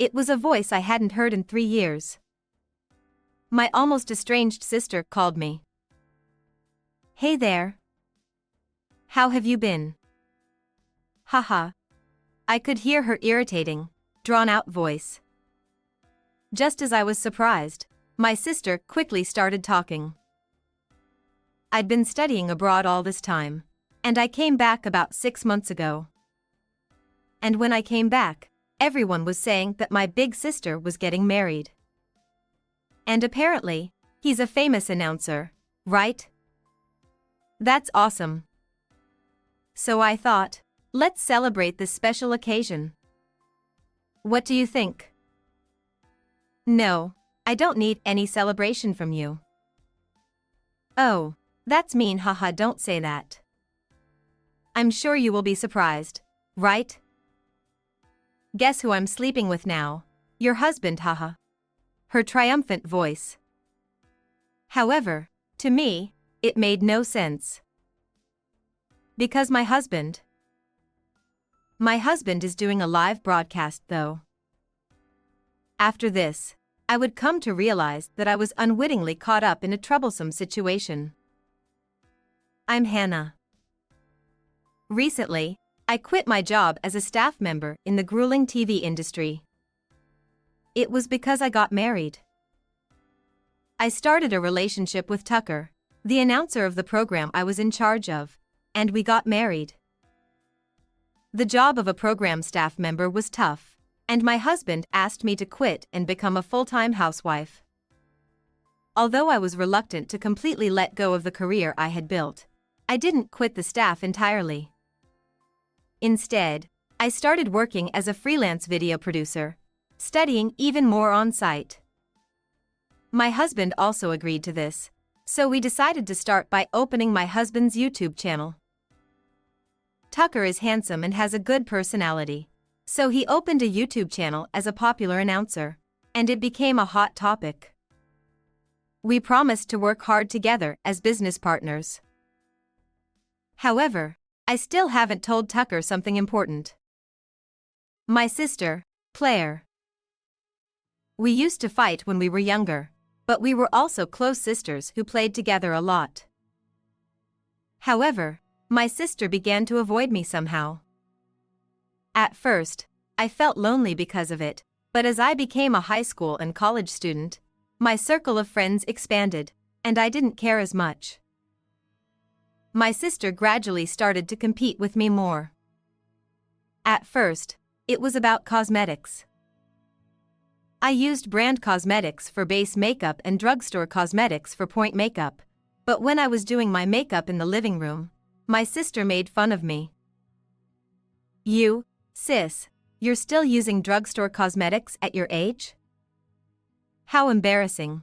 It was a voice I hadn't heard in 3 years. My almost estranged sister called me. "Hey there. How have you been?" Haha. I could hear her irritating, drawn-out voice. Just as I was surprised, my sister quickly started talking. I'd been studying abroad all this time, and I came back about 6 months ago. And when I came back, everyone was saying that my big sister was getting married. And apparently, he's a famous announcer, right? That's awesome. So I thought, let's celebrate this special occasion. What do you think? No, I don't need any celebration from you. Oh, that's mean, haha, don't say that. I'm sure you will be surprised, right? Guess who I'm sleeping with now? Your husband, haha. Her triumphant voice. However, to me, it made no sense. Because my husband is doing a live broadcast though. After this, I would come to realize that I was unwittingly caught up in a troublesome situation. I'm Hannah. Recently, I quit my job as a staff member in the grueling TV industry. It was because I got married. I started a relationship with Tucker, the announcer of the program I was in charge of, and we got married. The job of a program staff member was tough, and my husband asked me to quit and become a full-time housewife. Although I was reluctant to completely let go of the career I had built, I didn't quit the staff entirely. Instead, I started working as a freelance video producer, studying even more on-site. My husband also agreed to this, so we decided to start by opening my husband's YouTube channel. Tucker is handsome and has a good personality, so he opened a YouTube channel as a popular announcer, and it became a hot topic. We promised to work hard together as business partners. However, I still haven't told Tucker something important. My sister, Claire. We used to fight when we were younger, but we were also close sisters who played together a lot. However, my sister began to avoid me somehow. At first, I felt lonely because of it, but as I became a high school and college student, my circle of friends expanded, and I didn't care as much. My sister gradually started to compete with me more. At first, it was about cosmetics. I used brand cosmetics for base makeup and drugstore cosmetics for point makeup, but when I was doing my makeup in the living room, my sister made fun of me. "You, sis, you're still using drugstore cosmetics at your age? How embarrassing.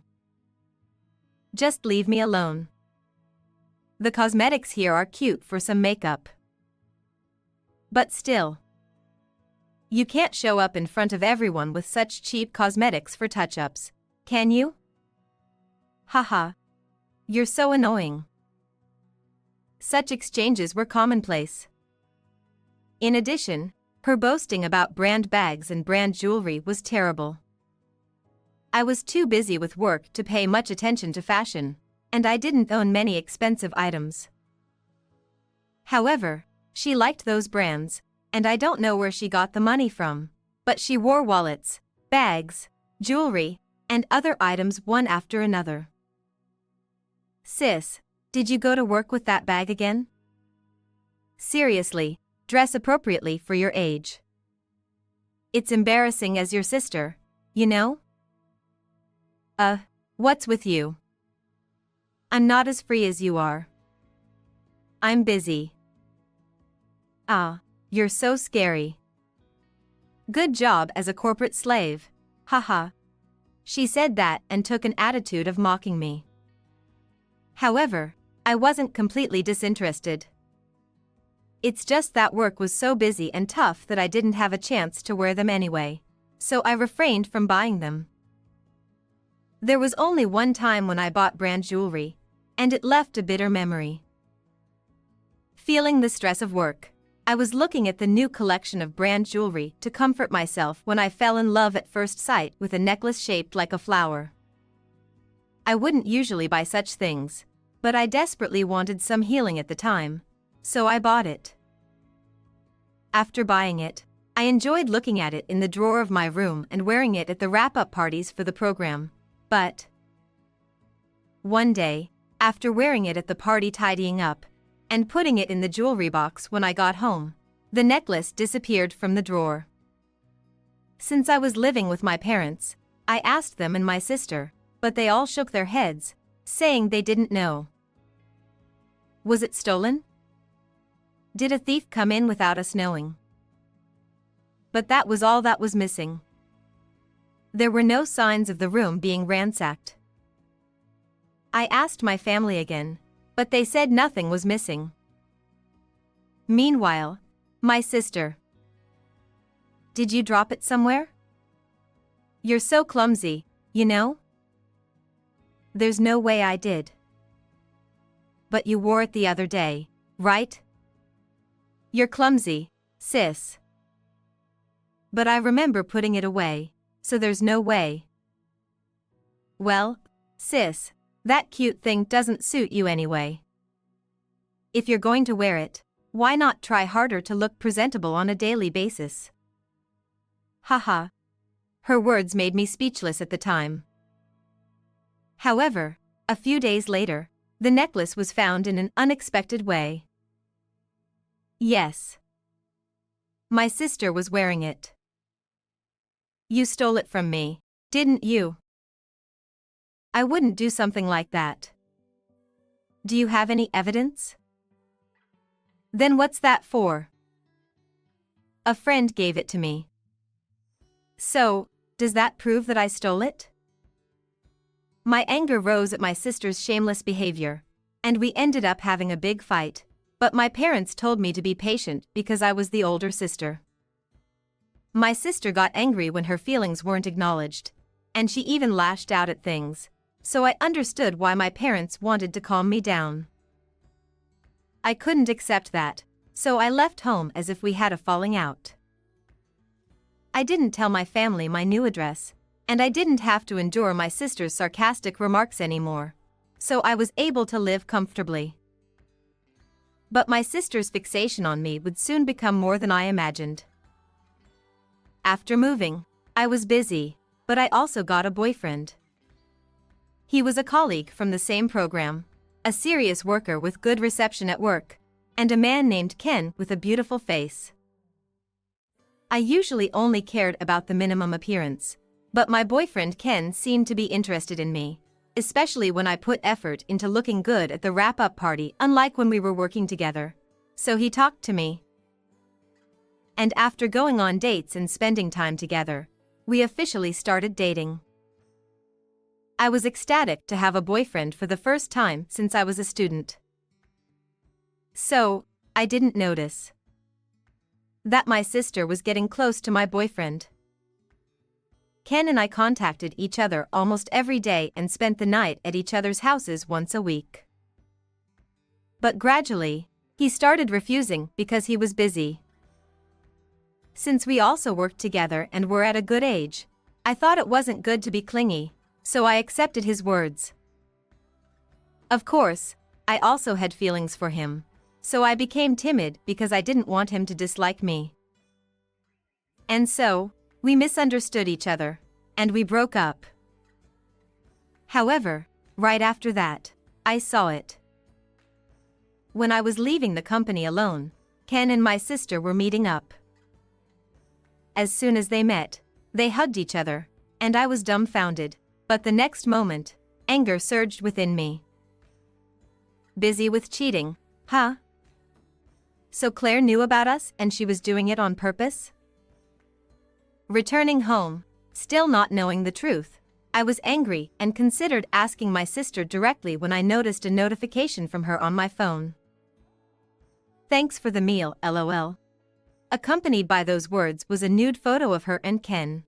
Just leave me alone. The cosmetics here are cute for some makeup. But still, you can't show up in front of everyone with such cheap cosmetics for touch-ups, can you? Haha. You're so annoying." Such exchanges were commonplace. In addition, her boasting about brand bags and brand jewelry was terrible. I was too busy with work to pay much attention to fashion, and I didn't own many expensive items. However, she liked those brands, and I don't know where she got the money from, but she wore wallets, bags, jewelry, and other items one after another. "Sis, did you go to work with that bag again? Seriously, dress appropriately for your age. It's embarrassing as your sister, you know?" What's with you? I'm not as free as you are. I'm busy. Ah, you're so scary. Good job as a corporate slave, haha. She said that and took an attitude of mocking me. However, I wasn't completely disinterested. It's just that work was so busy and tough that I didn't have a chance to wear them anyway, so I refrained from buying them. There was only one time when I bought brand jewelry, and it left a bitter memory. Feeling the stress of work, I was looking at the new collection of brand jewelry to comfort myself when I fell in love at first sight with a necklace shaped like a flower. I wouldn't usually buy such things, but I desperately wanted some healing at the time, so I bought it. After buying it, I enjoyed looking at it in the drawer of my room and wearing it at the wrap-up parties for the program, but one day, after wearing it at the party tidying up, and putting it in the jewelry box when I got home, the necklace disappeared from the drawer. Since I was living with my parents, I asked them and my sister, but they all shook their heads, saying they didn't know. Was it stolen? Did a thief come in without us knowing? But that was all that was missing. There were no signs of the room being ransacked. I asked my family again, but they said nothing was missing. Meanwhile, my sister. Did you drop it somewhere? You're so clumsy, you know? There's no way I did. But you wore it the other day, right? You're clumsy, sis. But I remember putting it away, so there's no way. Well, sis, that cute thing doesn't suit you anyway. If you're going to wear it, why not try harder to look presentable on a daily basis? Haha. Her words made me speechless at the time. However, a few days later, the necklace was found in an unexpected way. Yes. My sister was wearing it. You stole it from me, didn't you? I wouldn't do something like that. Do you have any evidence? Then what's that for? A friend gave it to me. So, does that prove that I stole it? My anger rose at my sister's shameless behavior, and we ended up having a big fight, but my parents told me to be patient because I was the older sister. My sister got angry when her feelings weren't acknowledged, and she even lashed out at things, so I understood why my parents wanted to calm me down. I couldn't accept that, so I left home as if we had a falling out. I didn't tell my family my new address, and I didn't have to endure my sister's sarcastic remarks anymore, so I was able to live comfortably. But my sister's fixation on me would soon become more than I imagined. After moving, I was busy, but I also got a boyfriend. He was a colleague from the same program, a serious worker with good reception at work, and a man named Ken with a beautiful face. I usually only cared about the minimum appearance, but my boyfriend Ken seemed to be interested in me, especially when I put effort into looking good at the wrap-up party, unlike when we were working together. So he talked to me. And after going on dates and spending time together, we officially started dating. I was ecstatic to have a boyfriend for the first time since I was a student. So, I didn't notice that my sister was getting close to my boyfriend. Ken and I contacted each other almost every day and spent the night at each other's houses once a week. But gradually, he started refusing because he was busy. Since we also worked together and were at a good age, I thought it wasn't good to be clingy, so I accepted his words. Of course, I also had feelings for him, so I became timid because I didn't want him to dislike me. And so, we misunderstood each other, and we broke up. However, right after that, I saw it. When I was leaving the company alone, Ken and my sister were meeting up. As soon as they met, they hugged each other, and I was dumbfounded, but the next moment, anger surged within me. Busy with cheating, huh? So Claire knew about us and she was doing it on purpose? Returning home, still not knowing the truth, I was angry and considered asking my sister directly when I noticed a notification from her on my phone. Thanks for the meal, LOL. Accompanied by those words was a nude photo of her and Ken.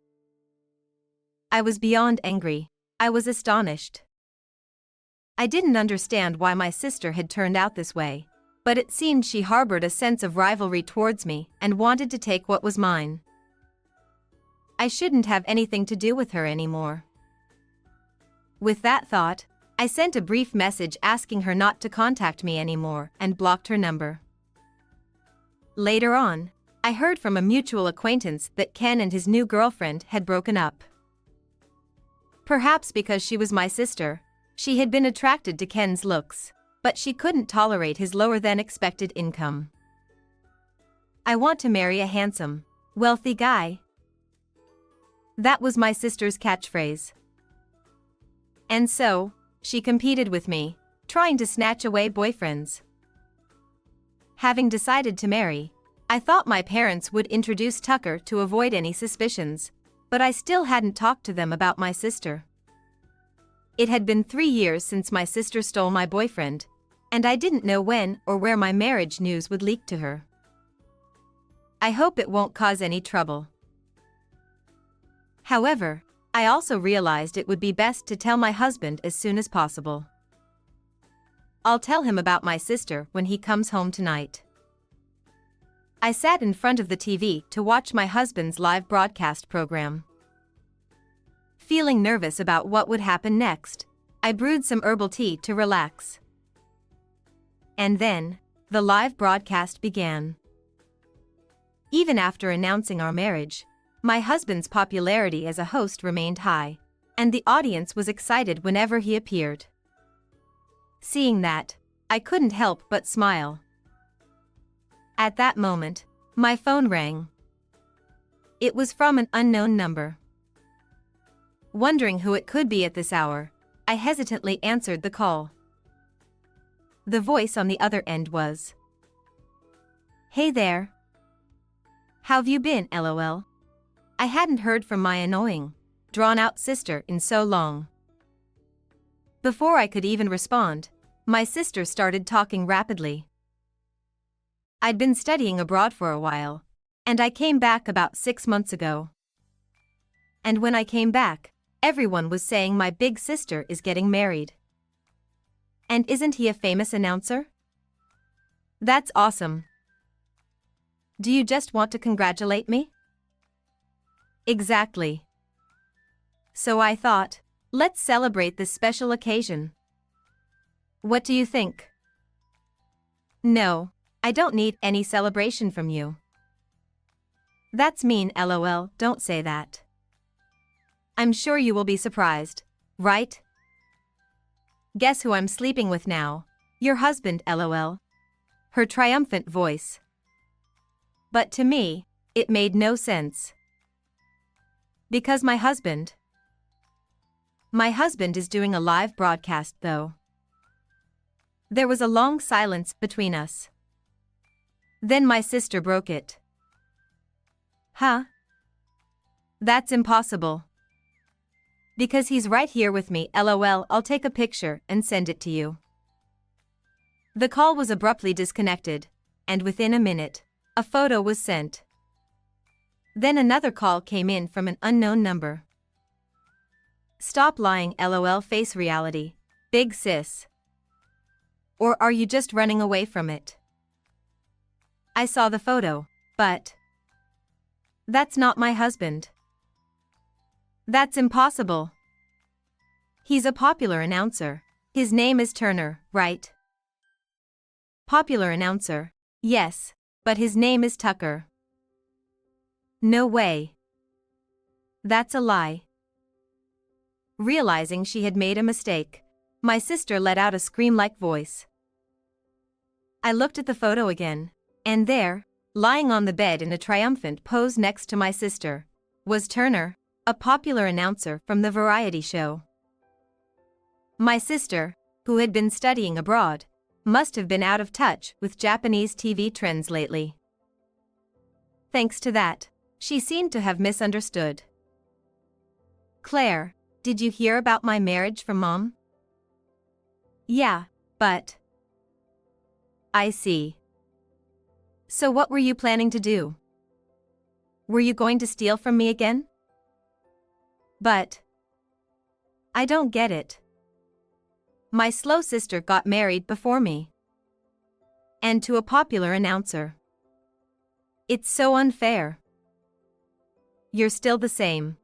I was beyond angry. I was astonished. I didn't understand why my sister had turned out this way, but it seemed she harbored a sense of rivalry towards me and wanted to take what was mine. I shouldn't have anything to do with her anymore. With that thought, I sent a brief message asking her not to contact me anymore and blocked her number. Later on, I heard from a mutual acquaintance that Ken and his new girlfriend had broken up. Perhaps because she was my sister, she had been attracted to Ken's looks, but she couldn't tolerate his lower-than-expected income. I want to marry a handsome, wealthy guy. That was my sister's catchphrase. And so, she competed with me, trying to snatch away boyfriends. Having decided to marry, I thought my parents would introduce Tucker to avoid any suspicions, but I still hadn't talked to them about my sister. It had been 3 years since my sister stole my boyfriend, and I didn't know when or where my marriage news would leak to her. I hope it won't cause any trouble. However, I also realized it would be best to tell my husband as soon as possible. I'll tell him about my sister when he comes home tonight. I sat in front of the TV to watch my husband's live broadcast program. Feeling nervous about what would happen next, I brewed some herbal tea to relax. And then, the live broadcast began. Even after announcing our marriage, my husband's popularity as a host remained high, and the audience was excited whenever he appeared. Seeing that, I couldn't help but smile. At that moment, my phone rang. It was from an unknown number. Wondering who it could be at this hour, I hesitantly answered the call. The voice on the other end was, "Hey there. How've you been, LOL? I hadn't heard from my annoying, drawn-out sister in so long." Before I could even respond, my sister started talking rapidly. I'd been studying abroad for a while, and I came back about 6 months ago. And when I came back, everyone was saying my big sister is getting married. And isn't he a famous announcer? That's awesome. Do you just want to congratulate me? Exactly. So I thought, let's celebrate this special occasion. What do you think? No, I don't need any celebration from you. That's mean, LOL, don't say that. I'm sure you will be surprised, right? Guess who I'm sleeping with now? Your husband, LOL. Her triumphant voice. But to me, it made no sense. Because my husband is doing a live broadcast though. There was a long silence between us. Then my sister broke it. Huh? That's impossible. Because he's right here with me, LOL, I'll take a picture and send it to you. The call was abruptly disconnected, and within a minute, a photo was sent. Then another call came in from an unknown number. Stop lying, LOL, face reality, big sis. Or are you just running away from it? I saw the photo, but that's not my husband. That's impossible. He's a popular announcer. His name is Turner, right? Popular announcer, yes, but his name is Tucker. No way. That's a lie. Realizing she had made a mistake, my sister let out a scream-like voice. I looked at the photo again, and there, lying on the bed in a triumphant pose next to my sister, was Turner, a popular announcer from the variety show. My sister, who had been studying abroad, must have been out of touch with Japanese TV trends lately. Thanks to that, she seemed to have misunderstood. Claire, did you hear about my marriage from Mom? Yeah, but... I see. So what were you planning to do? Were you going to steal from me again? But... I don't get it. My slow sister got married before me. and to a popular announcer. It's so unfair. You're still the same.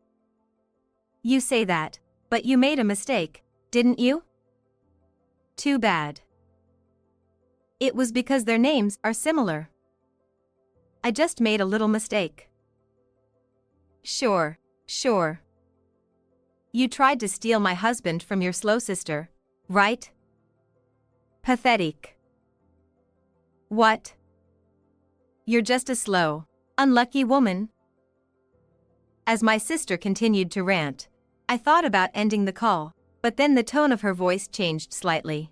You say that, but you made a mistake, didn't you? Too bad. It was because their names are similar. I just made a little mistake. Sure. You tried to steal my husband from your slow sister, right? Pathetic. What? You're just a slow, unlucky woman. As my sister continued to rant, I thought about ending the call, but then the tone of her voice changed slightly.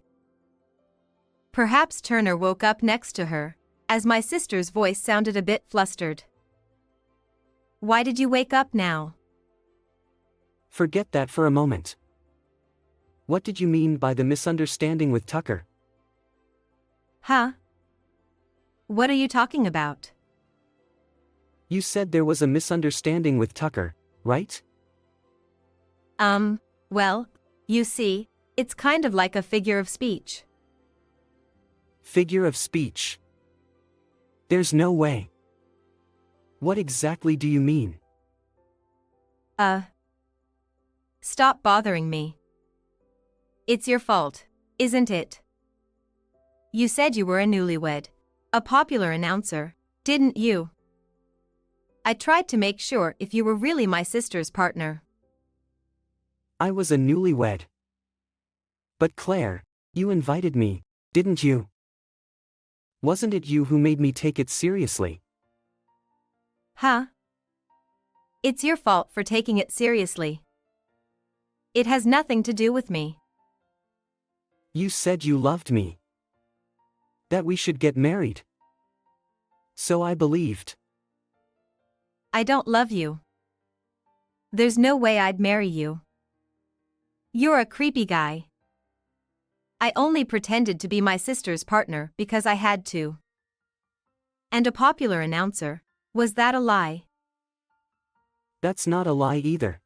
Perhaps Turner woke up next to her, as my sister's voice sounded a bit flustered. Why did you wake up now? Forget that for a moment. What did you mean by the misunderstanding with Tucker? Huh? What are you talking about? You said there was a misunderstanding with Tucker, right? Well, you see, it's kind of like a figure of speech. Figure of speech. There's no way. What exactly do you mean? Stop bothering me. It's your fault, isn't it? You said you were a newlywed, a popular announcer, didn't you? I tried to make sure if you were really my sister's partner. I was a newlywed. But Claire, you invited me, didn't you? Wasn't it you who made me take it seriously? Huh? It's your fault for taking it seriously. It has nothing to do with me. You said you loved me. That we should get married. So I believed. I don't love you. There's no way I'd marry you. You're a creepy guy. I only pretended to be my sister's partner because I had to. And a popular announcer, was that a lie? That's not a lie either.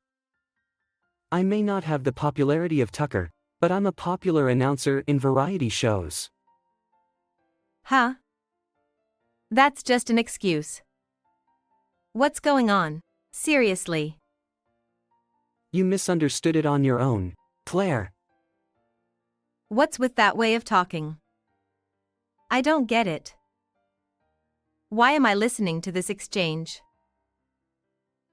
I may not have the popularity of Tucker, but I'm a popular announcer in variety shows. Huh? That's just an excuse. What's going on, seriously? You misunderstood it on your own, Claire. What's with that way of talking? I don't get it. Why am I listening to this exchange?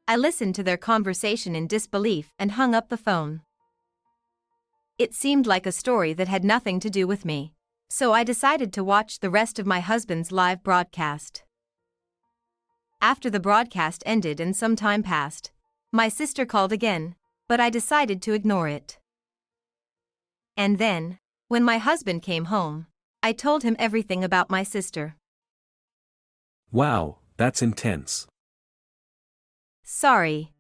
I listened to their conversation in disbelief and hung up the phone. It seemed like a story that had nothing to do with me, so I decided to watch the rest of my husband's live broadcast. After the broadcast ended and some time passed, my sister called again, but I decided to ignore it. And then, when my husband came home, I told him everything about my sister. Wow, that's intense. Sorry.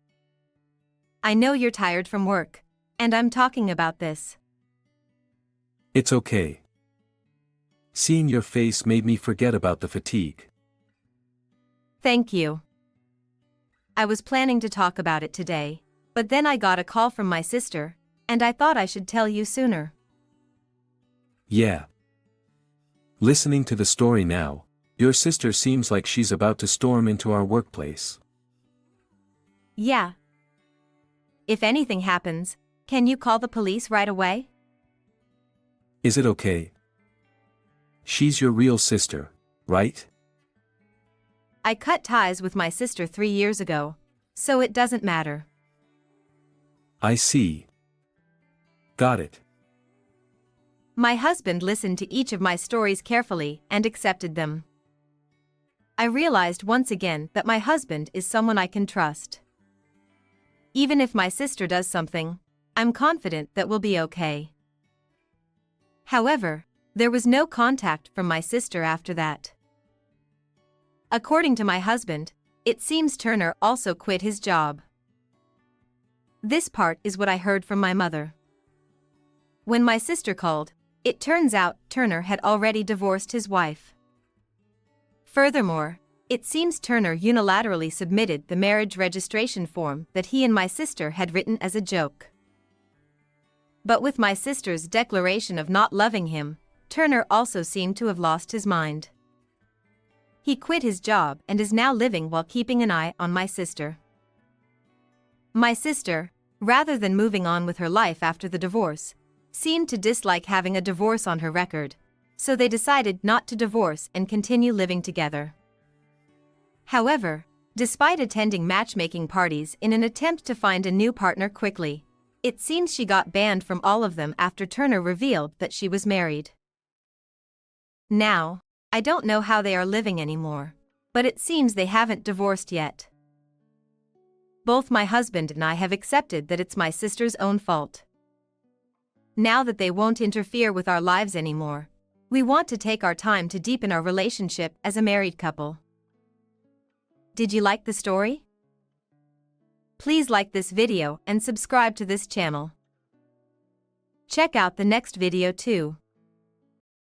I know you're tired from work, and I'm talking about this. It's okay. Seeing your face made me forget about the fatigue. Thank you. I was planning to talk about it today, but then I got a call from my sister, and I thought I should tell you sooner. Yeah. Listening to the story now, your sister seems like she's about to storm into our workplace. Yeah. If anything happens, can you call the police right away? Is it okay? She's your real sister, right? I cut ties with my sister 3 years ago, so it doesn't matter. I see. Got it. My husband listened to each of my stories carefully and accepted them. I realized once again that my husband is someone I can trust. Even if my sister does something, I'm confident that we'll be okay. However, there was no contact from my sister after that. According to my husband, it seems Turner also quit his job. This part is what I heard from my mother. When my sister called, it turns out Turner had already divorced his wife. Furthermore, it seems Turner unilaterally submitted the marriage registration form that he and my sister had written as a joke. But with my sister's declaration of not loving him, Turner also seemed to have lost his mind. He quit his job and is now living while keeping an eye on my sister. My sister, rather than moving on with her life after the divorce, seemed to dislike having a divorce on her record, so they decided not to divorce and continue living together. However, despite attending matchmaking parties in an attempt to find a new partner quickly, it seems she got banned from all of them after Turner revealed that she was married. Now, I don't know how they are living anymore, but it seems they haven't divorced yet. Both my husband and I have accepted that it's my sister's own fault. Now that they won't interfere with our lives anymore, we want to take our time to deepen our relationship as a married couple. Did you like the story? Please like this video and subscribe to this channel. Check out the next video too.